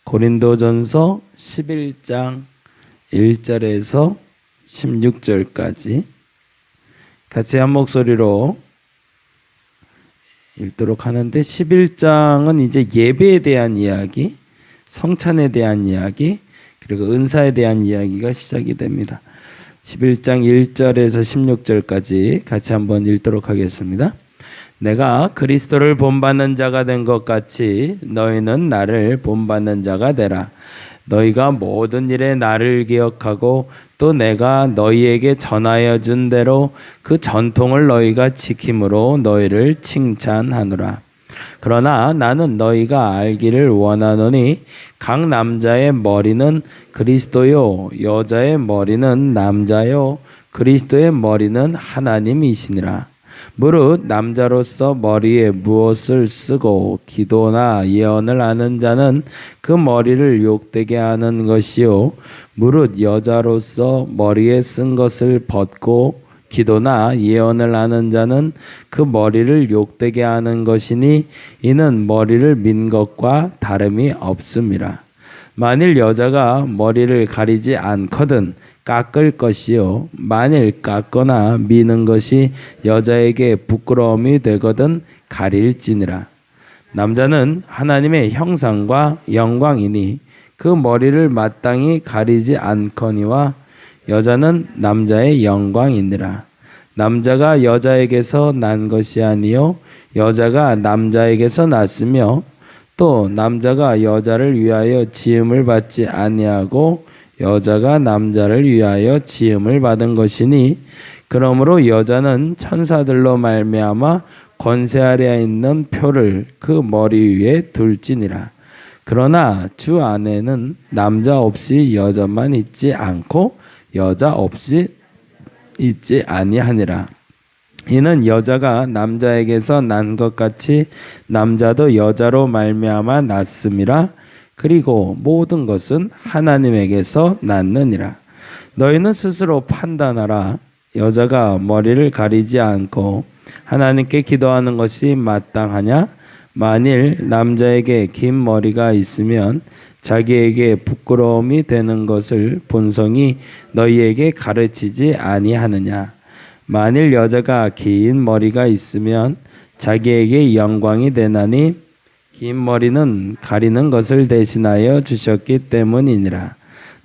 고린도전서 11장 1절에서 16절까지 같이 한 목소리로 읽도록 하는데, 11장은 이제 예배에 대한 이야기, 성찬에 대한 이야기, 그리고 은사에 대한 이야기가 시작이 됩니다. 11장 1절에서 16절까지 같이 한번 읽도록 하겠습니다. 내가 그리스도를 본받는 자가 된 것 같이 너희는 나를 본받는 자가 되라. 너희가 모든 일에 나를 기억하고 또 내가 너희에게 전하여 준 대로 그 전통을 너희가 지킴으로 너희를 칭찬하노라. 그러나 나는 너희가 알기를 원하노니 각 남자의 머리는 그리스도요 여자의 머리는 남자요 그리스도의 머리는 하나님이시니라. 무릇 남자로서 머리에 무엇을 쓰고 기도나 예언을 하는 자는 그 머리를 욕되게 하는 것이요, 무릇 여자로서 머리에 쓴 것을 벗고 기도나 예언을 하는 자는 그 머리를 욕되게 하는 것이니 이는 머리를 민 것과 다름이 없음이라. 만일 여자가 머리를 가리지 않거든 깎을 것이요, 만일 깎거나 미는 것이 여자에게 부끄러움이 되거든 가릴지니라. 남자는 하나님의 형상과 영광이니 그 머리를 마땅히 가리지 않거니와 여자는 남자의 영광이니라. 남자가 여자에게서 난 것이 아니요 여자가 남자에게서 났으며 또 남자가 여자를 위하여 지음을 받지 아니하고 여자가 남자를 위하여 지음을 받은 것이니, 그러므로 여자는 천사들로 말미암아 권세 아래에 있는 표를 그 머리 위에 둘지니라. 그러나 주 안에는 남자 없이 여자만 있지 않고 여자 없이 있지 아니하니라. 이는 여자가 남자에게서 난 것 같이 남자도 여자로 말미암아 났음이라. 그리고 모든 것은 하나님에게서 났느니라. 너희는 스스로 판단하라. 여자가 머리를 가리지 않고 하나님께 기도하는 것이 마땅하냐? 만일 남자에게 긴 머리가 있으면 자기에게 부끄러움이 되는 것을 본성이 너희에게 가르치지 아니하느냐? 만일 여자가 긴 머리가 있으면 자기에게 영광이 되나니 긴 머리는 가리는 것을 대신하여 주셨기 때문이니라.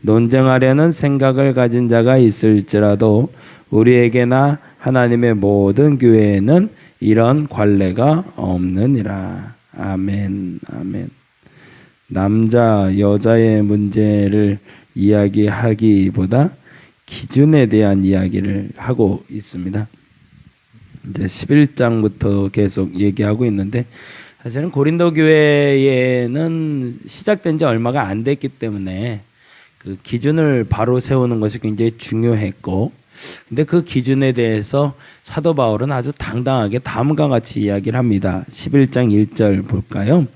논쟁하려는 생각을 가진 자가 있을지라도 우리에게나 하나님의 모든 교회에는 이런 관례가 없느니라. 아멘, 아멘. 남자, 여자의 문제를 이야기하기보다 기준에 대한 이야기를 하고 있습니다. 이제 11장부터 계속 얘기하고 있는데, 사실은 고린도 교회에는 시작된 지 얼마가 안 됐기 때문에 그 기준을 바로 세우는 것이 굉장히 중요했고, 근데 그 기준에 대해서 사도 바울은 아주 당당하게 다음과 같이 이야기를 합니다. 11장 1절 볼까요?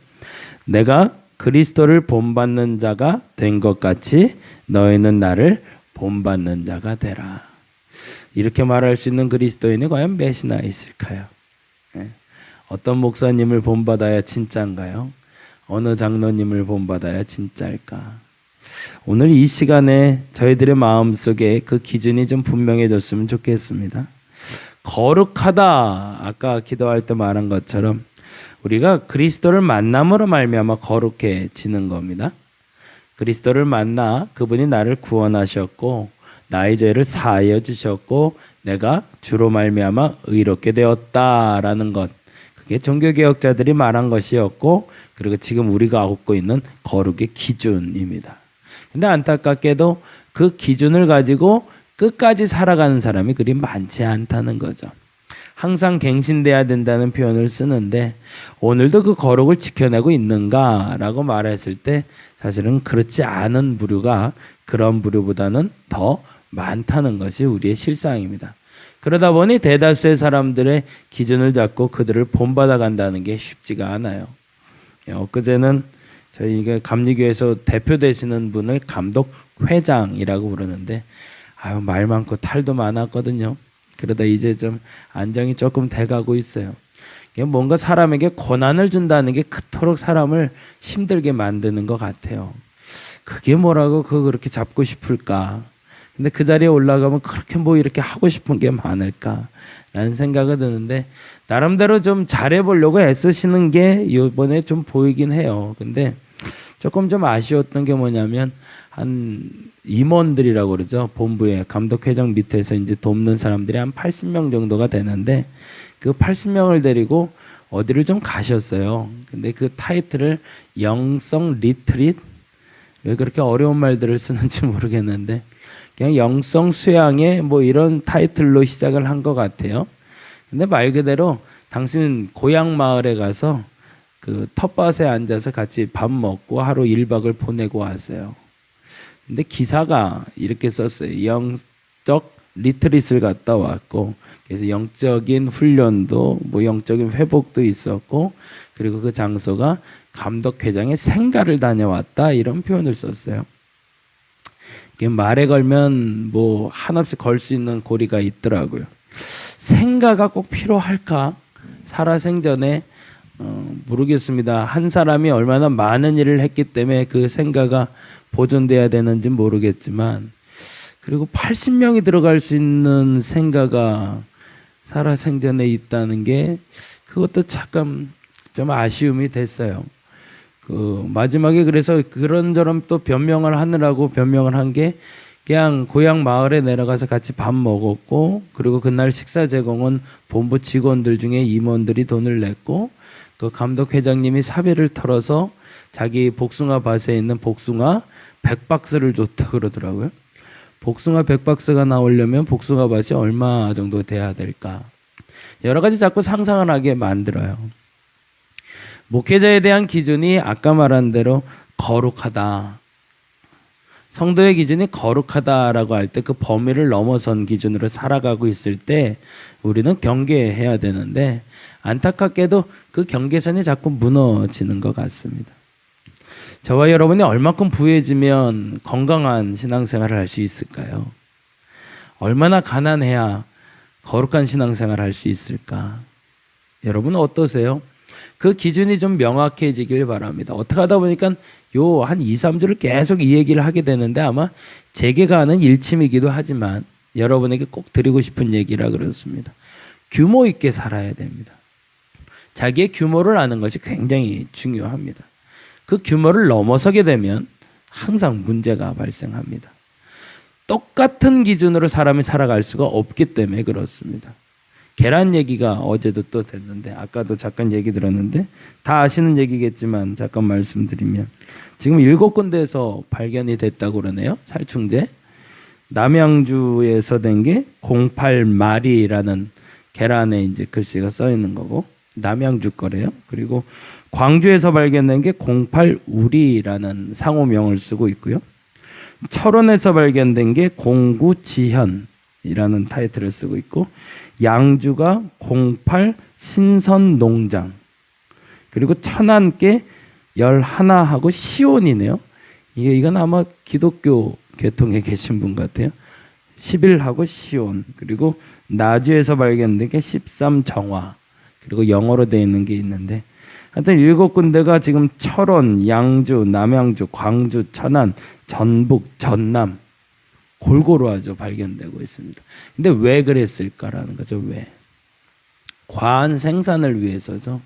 내가 그리스도를 본받는 자가 된 것 같이 너희는 나를 본받는 자가 되라. 이렇게 말할 수 있는 그리스도인이 과연 몇이나 있을까요? 어떤 목사님을 본받아야 진짜인가요? 어느 장로님을 본받아야 진짜일까? 오늘 이 시간에 저희들의 마음속에 그 기준이 좀 분명해졌으면 좋겠습니다. 거룩하다, 아까 기도할 때 말한 것처럼 우리가 그리스도를 만남으로 말미암아 거룩해지는 겁니다. 그리스도를 만나 그분이 나를 구원하셨고 나의 죄를 사하여 주셨고 내가 주로 말미암아 의롭게 되었다라는 것, 그게 종교개혁자들이 말한 것이었고, 그리고 지금 우리가 얻고 있는 거룩의 기준입니다. 근데 안타깝게도 그 기준을 가지고 끝까지 살아가는 사람이 그리 많지 않다는 거죠. 항상 갱신돼야 된다는 표현을 쓰는데 오늘도 그 거룩을 지켜내고 있는가라고 말했을 때 사실은 그렇지 않은 부류가 그런 부류보다는 더 많다는 것이 우리의 실상입니다. 그러다 보니 대다수의 사람들의 기준을 잡고 그들을 본받아 간다는 게 쉽지가 않아요. 엊그제는 저희가 감리교에서 대표 되시는 분을 감독 회장이라고 부르는데 말 많고 탈도 많았거든요. 그러다 이제 좀 안정이 조금 돼가고 있어요. 뭔가 사람에게 고난을 준다는 게 그토록 사람을 힘들게 만드는 것 같아요. 그게 뭐라고 그거 그렇게 잡고 싶을까? 근데 그 자리에 올라가면 그렇게 뭐 이렇게 하고 싶은 게 많을까? 라는 생각이 드는데 나름대로 좀 잘해보려고 애쓰시는 게 이번에 좀 보이긴 해요. 근데 조금 좀 아쉬웠던 게 뭐냐면 한 임원들이라고 그러죠. 본부에 감독회장 밑에서 이제 돕는 사람들이 한 80명 정도가 되는데 그 80명을 데리고 어디를 좀 가셨어요. 근데 그 타이틀을 영성 리트릿, 왜 그렇게 어려운 말들을 쓰는지 모르겠는데 그냥 영성 수양회 뭐 이런 타이틀로 시작을 한 것 같아요. 근데 말 그대로 당신은 고향 마을에 가서 그 텃밭에 앉아서 같이 밥 먹고 하루 1박을 보내고 왔어요. 근데 기사가 이렇게 썼어요. 영적 리트릿을 갔다 왔고, 그래서 영적인 훈련도 뭐 영적인 회복도 있었고, 그리고 그 장소가 감독회장의 생가를 다녀왔다 이런 표현을 썼어요. 이게 말에 걸면 뭐 한없이 걸 수 있는 고리가 있더라고요. 생가가 꼭 필요할까? 살아생전에 모르겠습니다. 한 사람이 얼마나 많은 일을 했기 때문에 그 생가가 보존돼야 되는지 모르겠지만, 그리고 80명이 들어갈 수 있는 생가가 살아생전에 있다는 게 그것도 잠깐 좀 아쉬움이 됐어요. 그 마지막에 그래서 그런저런 또 변명을 하느라고 변명을 한 게 그냥 고향 마을에 내려가서 같이 밥 먹었고, 그리고 그날 식사 제공은 본부 직원들 중에 임원들이 돈을 냈고, 그 감독 회장님이 사비를 털어서 자기 복숭아 밭에 있는 복숭아 100박스를 줬다 그러더라고요. 복숭아 100박스가 나오려면 복숭아 밭이 얼마 정도 돼야 될까? 여러 가지 자꾸 상상을 하게 만들어요. 목회자에 대한 기준이 아까 말한 대로 거룩하다. 성도의 기준이 거룩하다라고 할 때 그 범위를 넘어선 기준으로 살아가고 있을 때 우리는 경계해야 되는데, 안타깝게도 그 경계선이 자꾸 무너지는 것 같습니다. 저와 여러분이 얼마큼 부해지면 건강한 신앙생활을 할 수 있을까요? 얼마나 가난해야 거룩한 신앙생활을 할 수 있을까? 여러분은 어떠세요? 그 기준이 좀 명확해지길 바랍니다. 어떻게 하다 보니까 요 한 2, 3주를 계속 이 얘기를 하게 되는데 아마 제게가 하는 일침이기도 하지만 여러분에게 꼭 드리고 싶은 얘기라 그렇습니다. 규모 있게 살아야 됩니다. 자기의 규모를 아는 것이 굉장히 중요합니다. 그 규모를 넘어서게 되면 항상 문제가 발생합니다. 똑같은 기준으로 사람이 살아갈 수가 없기 때문에 그렇습니다. 계란 얘기가 어제도 또 됐는데, 아까도 잠깐 얘기 들었는데 다 아시는 얘기겠지만 잠깐 말씀드리면, 지금 7군데에서 발견이 됐다고 그러네요. 살충제. 남양주에서 된 게 08마리라는 계란에 이제 글씨가 써 있는 거고, 남양주 거래요. 그리고 광주에서 발견된 게 08우리라는 상호명을 쓰고 있고요. 철원에서 발견된 게 09지현이라는 타이틀을 쓰고 있고, 양주가 08 신선농장, 그리고 천안께 11하고 시온이네요. 이건 아마 기독교 계통에 계신 분 같아요. 11하고 시온, 그리고 나주에서 발견된 게 13정화, 그리고 영어로 되어 있는 게 있는데, 하여튼 7군데가 지금 철원, 양주, 남양주, 광주, 천안, 전북, 전남 골고루 아주 발견되고 있습니다. 근데 왜 그랬을까라는 거죠. 왜? 과한 생산을 위해서죠.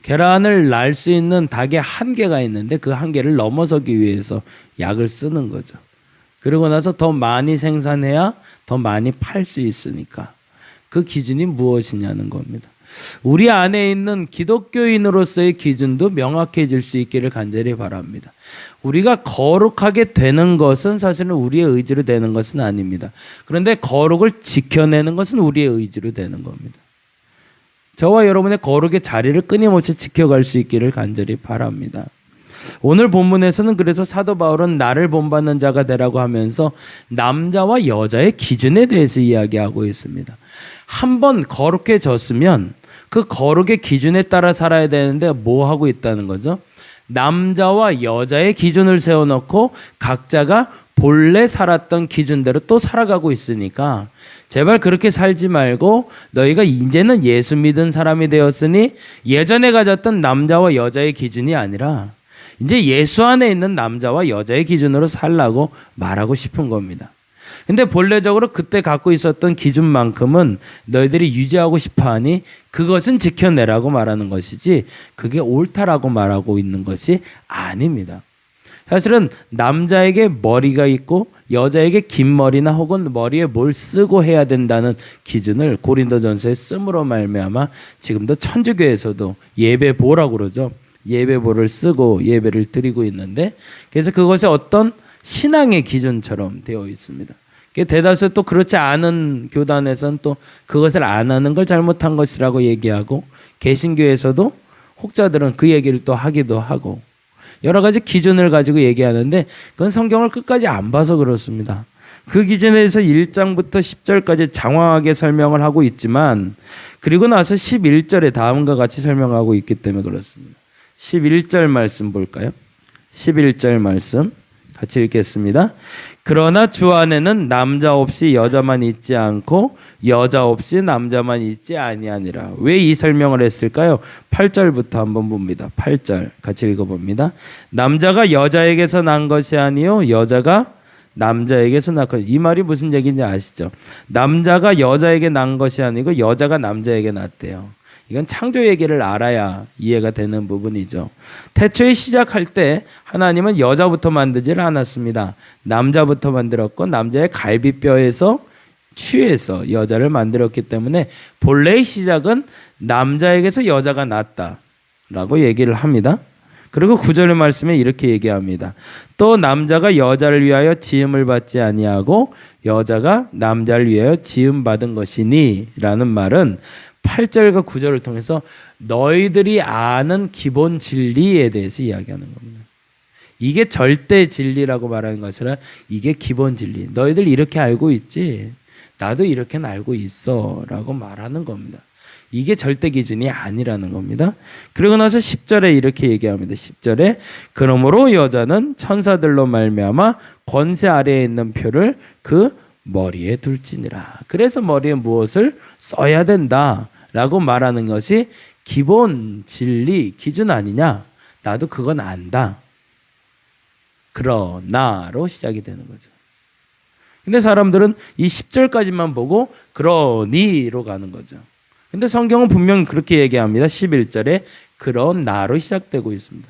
계란을 날 수 있는 닭의 한계가 있는데 그 한계를 넘어서기 위해서 약을 쓰는 거죠. 그러고 나서 더 많이 생산해야 더 많이 팔 수 있으니까. 그 기준이 무엇이냐는 겁니다. 우리 안에 있는 기독교인으로서의 기준도 명확해질 수 있기를 간절히 바랍니다. 우리가 거룩하게 되는 것은 사실은 우리의 의지로 되는 것은 아닙니다. 그런데 거룩을 지켜내는 것은 우리의 의지로 되는 겁니다. 저와 여러분의 거룩의 자리를 끊임없이 지켜갈 수 있기를 간절히 바랍니다. 오늘 본문에서는 그래서 사도 바울은 나를 본받는 자가 되라고 하면서 남자와 여자의 기준에 대해서 이야기하고 있습니다. 한번 거룩해졌으면 그 거룩의 기준에 따라 살아야 되는데 뭐 하고 있다는 거죠? 남자와 여자의 기준을 세워놓고 각자가 본래 살았던 기준대로 또 살아가고 있으니까 제발 그렇게 살지 말고 너희가 이제는 예수 믿은 사람이 되었으니 예전에 가졌던 남자와 여자의 기준이 아니라 이제 예수 안에 있는 남자와 여자의 기준으로 살라고 말하고 싶은 겁니다. 근데 본래적으로 그때 갖고 있었던 기준만큼은 너희들이 유지하고 싶어하니 그것은 지켜내라고 말하는 것이지 그게 옳다라고 말하고 있는 것이 아닙니다. 사실은 남자에게 머리가 있고 여자에게 긴 머리나 혹은 머리에 뭘 쓰고 해야 된다는 기준을 고린도전서에 씀으로 말미암아 지금도 천주교에서도 예배보라고 그러죠. 예배보를 쓰고 예배를 드리고 있는데 그래서 그것이 어떤 신앙의 기준처럼 되어 있습니다. 대다수 또 그렇지 않은 교단에서는 또 그것을 안 하는 걸 잘못한 것이라고 얘기하고 개신교에서도 혹자들은 그 얘기를 또 하기도 하고 여러 가지 기준을 가지고 얘기하는데 그건 성경을 끝까지 안 봐서 그렇습니다. 그 기준에 대해서 1장부터 10절까지 장황하게 설명을 하고 있지만 그리고 나서 11절에 다음과 같이 설명하고 있기 때문에 그렇습니다. 11절 말씀 볼까요? 11절 말씀 같이 읽겠습니다. 그러나 주 안에는 남자 없이 여자만 있지 않고 여자 없이 남자만 있지 아니하니라. 왜 이 설명을 했을까요? 8절부터 한번 봅니다. 8절 같이 읽어봅니다. 남자가 여자에게서 난 것이 아니요 여자가 남자에게서 낳고. 이 말이 무슨 얘기인지 아시죠? 남자가 여자에게 난 것이 아니고 여자가 남자에게 낳았대요. 이건 창조 얘기를 알아야 이해가 되는 부분이죠. 태초에 시작할 때 하나님은 여자부터 만들지를 않았습니다. 남자부터 만들었고 남자의 갈비뼈에서 취해서 여자를 만들었기 때문에 본래의 시작은 남자에게서 여자가 났다라고 얘기를 합니다. 그리고 9절의 말씀에 이렇게 얘기합니다. 또 남자가 여자를 위하여 지음을 받지 아니하고 여자가 남자를 위하여 지음 받은 것이니 라는 말은 8절과 9절을 통해서 너희들이 아는 기본 진리에 대해서 이야기하는 겁니다. 이게 절대 진리라고 말하는 것이 아니라 이게 기본 진리. 너희들 이렇게 알고 있지? 나도 이렇게는 알고 있어 라고 말하는 겁니다. 이게 절대 기준이 아니라는 겁니다. 그리고 나서 10절에 이렇게 얘기합니다. 10절에 그러므로 여자는 천사들로 말미암아 권세 아래에 있는 표를 그 머리에 둘지니라. 그래서 머리에 무엇을 써야 된다라고 말하는 것이 기본 진리 기준 아니냐? 나도 그건 안다. 그러나로 시작이 되는 거죠. 근데 사람들은 이 10절까지만 보고 그러니로 가는 거죠. 근데 성경은 분명히 그렇게 얘기합니다. 11절에 그러나로 시작되고 있습니다.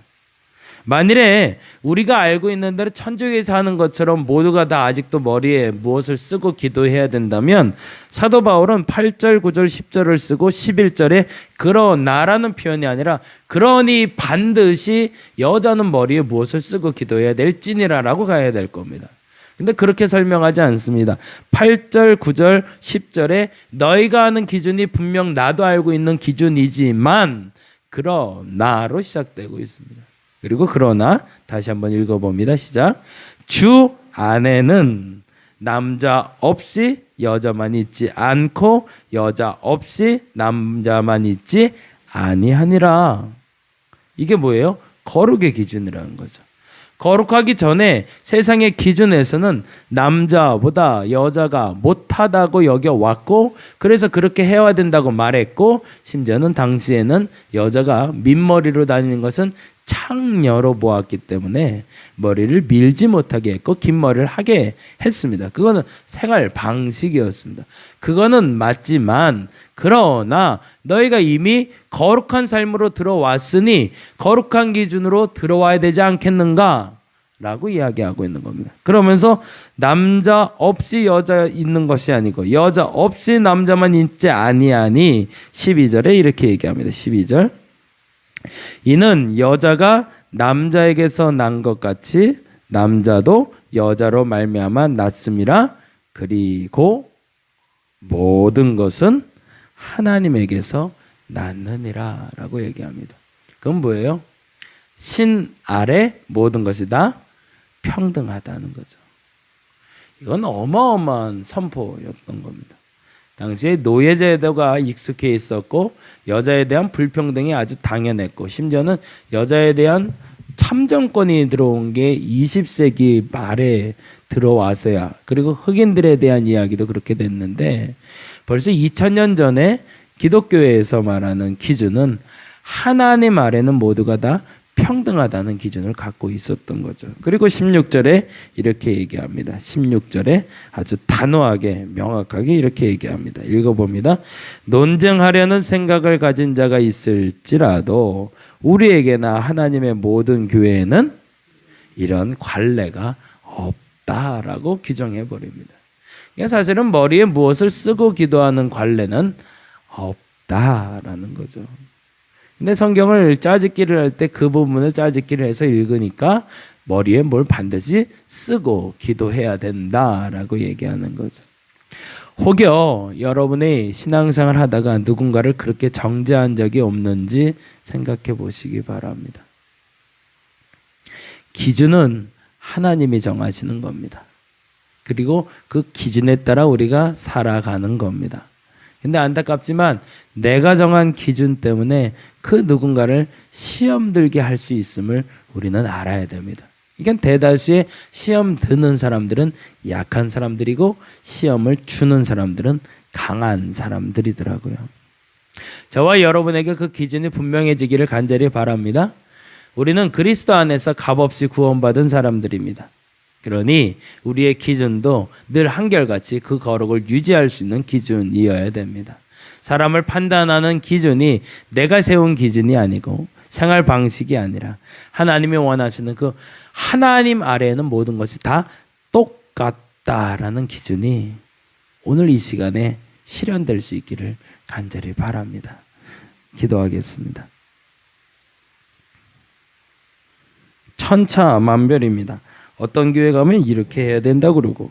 만일에 우리가 알고 있는 대로 천주교에서 하는 것처럼 모두가 다 아직도 머리에 무엇을 쓰고 기도해야 된다면 사도 바울은 8절, 9절, 10절을 쓰고 11절에 그러나라는 표현이 아니라 그러니 반드시 여자는 머리에 무엇을 쓰고 기도해야 될지니라라고 가야 될 겁니다. 근데 그렇게 설명하지 않습니다. 8절, 9절, 10절에 너희가 아는 기준이 분명 나도 알고 있는 기준이지만 그러나로 시작되고 있습니다. 그리고 그러나 다시 한번 읽어봅니다. 시작. 주 안에는 남자 없이 여자만 있지 않고 여자 없이 남자만 있지 아니하니라. 이게 뭐예요? 거룩의 기준이라는 거죠. 거룩하기 전에 세상의 기준에서는 남자보다 여자가 못하다고 여겨왔고 그래서 그렇게 해야 된다고 말했고 심지어는 당시에는 여자가 민머리로 다니는 것은 창녀로 보았기 때문에 머리를 밀지 못하게 했고 긴 머리를 하게 했습니다. 그거는 생활 방식이었습니다. 그거는 맞지만 그러나 너희가 이미 거룩한 삶으로 들어왔으니 거룩한 기준으로 들어와야 되지 않겠는가? 라고 이야기하고 있는 겁니다. 그러면서 남자 없이 여자 있는 것이 아니고 여자 없이 남자만 있지 아니하니 12절에 이렇게 얘기합니다. 12절 이는 여자가 남자에게서 난 것 같이 남자도 여자로 말미암아 났음이라. 그리고 모든 것은 하나님에게서 났느니라 라고 얘기합니다. 그건 뭐예요? 신 아래 모든 것이 다 평등하다는 거죠. 이건 어마어마한 선포였던 겁니다. 당시에 노예제도가 익숙해 있었고 여자에 대한 불평등이 아주 당연했고 심지어는 여자에 대한 참정권이 들어온 게 20세기 말에 들어와서야, 그리고 흑인들에 대한 이야기도 그렇게 됐는데, 벌써 2000년 전에 기독교에서 말하는 기준은 하나님 아래는 모두가 다 평등하다는 기준을 갖고 있었던 거죠. 그리고 16절에 이렇게 얘기합니다. 16절에 아주 단호하게 명확하게 이렇게 얘기합니다. 읽어봅니다. 논쟁하려는 생각을 가진 자가 있을지라도 우리에게나 하나님의 모든 교회에는 이런 관례가 없다라고 규정해 버립니다. 사실은 머리에 무엇을 쓰고 기도하는 관례는 없다라는 거죠. 근데 성경을 짜집기를 할 때 그 부분을 짜집기를 해서 읽으니까 머리에 뭘 반드시 쓰고 기도해야 된다라고 얘기하는 거죠. 혹여 여러분이 신앙생활 하다가 누군가를 그렇게 정죄한 적이 없는지 생각해 보시기 바랍니다. 기준은 하나님이 정하시는 겁니다. 그리고 그 기준에 따라 우리가 살아가는 겁니다. 근데 안타깝지만 내가 정한 기준 때문에 그 누군가를 시험 들게 할 수 있음을 우리는 알아야 됩니다. 그러니까 대다수의 시험 드는 사람들은 약한 사람들이고 시험을 주는 사람들은 강한 사람들이더라고요. 저와 여러분에게 그 기준이 분명해지기를 간절히 바랍니다. 우리는 그리스도 안에서 값없이 구원받은 사람들입니다. 그러니 우리의 기준도 늘 한결같이 그 거룩을 유지할 수 있는 기준이어야 됩니다. 사람을 판단하는 기준이 내가 세운 기준이 아니고 생활 방식이 아니라 하나님이 원하시는 그 하나님 아래에는 모든 것이 다 똑같다라는 기준이 오늘 이 시간에 실현될 수 있기를 간절히 바랍니다. 기도하겠습니다. 천차만별입니다. 어떤 교회 가면 이렇게 해야 된다고 그러고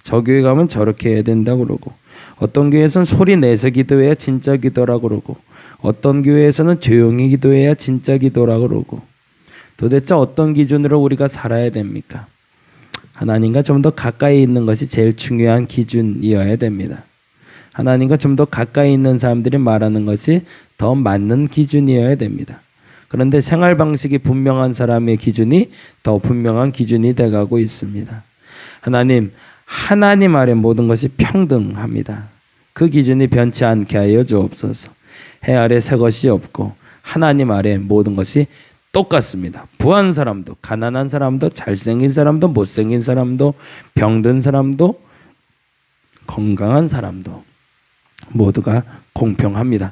저 교회 가면 저렇게 해야 된다고 그러고 어떤 교회에서는 소리 내서 기도해야 진짜 기도라고 그러고 어떤 교회에서는 조용히 기도해야 진짜 기도라고 그러고 도대체 어떤 기준으로 우리가 살아야 됩니까? 하나님과 좀 더 가까이 있는 것이 제일 중요한 기준이어야 됩니다. 하나님과 좀 더 가까이 있는 사람들이 말하는 것이 더 맞는 기준이어야 됩니다. 그런데 생활 방식이 분명한 사람의 기준이 더 분명한 기준이 돼가고 있습니다. 하나님 아래 모든 것이 평등합니다. 그 기준이 변치 않게 하여 주옵소서. 해 아래 새 것이 없고 하나님 아래 모든 것이 똑같습니다. 부한 사람도 가난한 사람도 잘생긴 사람도 못생긴 사람도 병든 사람도 건강한 사람도 모두가 공평합니다.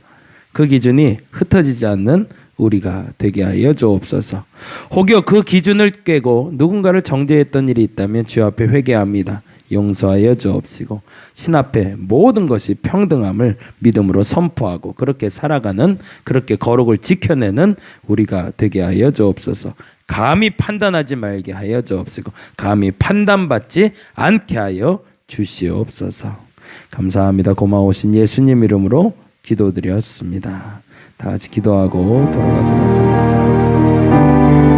그 기준이 흩어지지 않는 우리가 되게 하여 주옵소서. 혹여 그 기준을 깨고 누군가를 정죄했던 일이 있다면 주 앞에 회개합니다. 용서하여 주옵시고 신 앞에 모든 것이 평등함을 믿음으로 선포하고 그렇게 살아가는, 그렇게 거룩을 지켜내는 우리가 되게 하여 주옵소서. 감히 판단하지 말게 하여 주옵시고 감히 판단받지 않게 하여 주시옵소서. 감사합니다. 고마우신 예수님 이름으로 기도드렸습니다. 다 같이 기도하고 돌아가도록 합니다.